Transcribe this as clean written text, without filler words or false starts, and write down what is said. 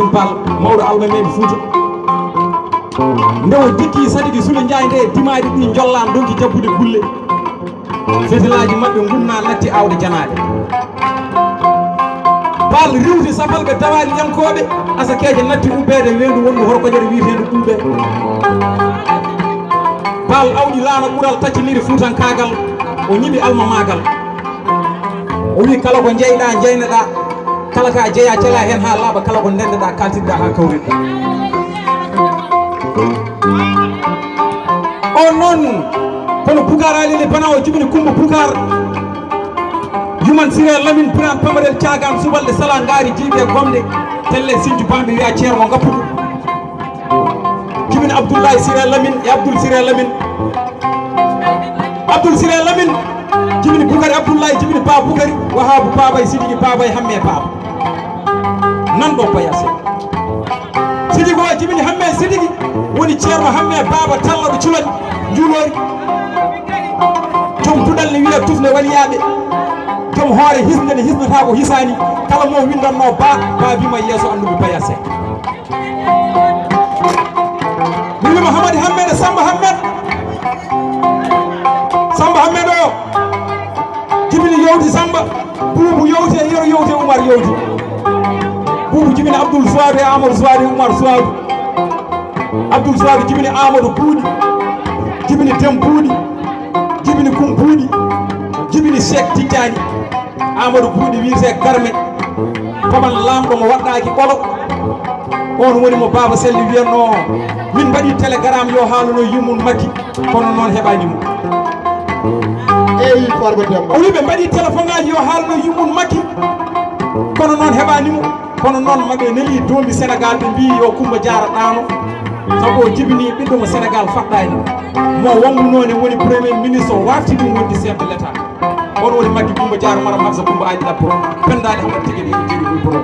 Racine Pall mawɗo almameɓe Fouta nde o dikki Sadiki Soule Ndiaye nde dimaɗi ɗi jollan donki jabbude gulle fetilaji mabɓe gumna natti awde janade Pall riwti safalga dawali yankoɓe asakeje natti ubbede wendu wondu horkojere wiyeteɗo ɗuuɓe Pall awɗi laana ɓuural tacciniri Fuutankagal o ñiɓi alma magal o wi kala ko jeyɗa jeyneɗa kala ka jeeya cela hen ha laaɓa kala ko ndendeɗa kaltiɗa ha kawriɗa on noon kono Boucar Ali bana o jibini Coumba Boucar yuman Siré Lamine Biram Pamarel Thiagane subalde sala ngaari jiiɓe gomɗe telle Sinthiou Bamɓe wiya ceerno ngappuɗo jibini Abdoulaye Siré Lamine e Abdoul Siré Lamine Abdoul Siré Lamine jibini Boukary Abdoulaye jibini Ba Boukary Wahabou Babay Sidiki Babay Hamme Baba nan ɗo bayase Sidiki o jibini Hamme Sidiki woni ceerno Hamme Baba tallaɗo cuulat juulori joom puɗal ne wiya tufne waliyaɓe joom hoore hisde ne hisnata ko hisani kala mo windanno ba bima yeeso anduɓe bayase mi wima Hamadi Hammede Samba Hammed o jibini yowti Samba Boubou yowti e Yero yowti Oumar yowti Boubou jibini Abdoul Souadou e Amadou Souadou e Oumar Souadou Abdoul Souadou jibini Amadou Buuɗi jibini Dem Buuɗi jibini Kum Buuɗi jibini Cheikh Tidiani Amadou Buuɗi wiyete Garme paman lamɗo mo waɗɗaki ɓolo on woni mo Baba Selli wiyanno min mbaɗi télégramme yo haaluno yummum makki kono noon heɓanimo eyi Farba Demba o wi ɓe mbaɗi téléphone ngaji yo haaluno yummum makki kono noon heɓanimo kono noon maɓe neeli dombi Sénégal ɓe mbi yo Coumba Diarra ɗano sabu o jibini ɓiɗɗo mo Sénégal faɗɗani mo wongunone woni premier ministre o wafti ɗum wonde chef de l' état on woni Maggy Coumba Diarra Maram Hafsa Coumba Aly Ɗapporo pendani Hamad Tiguéɗe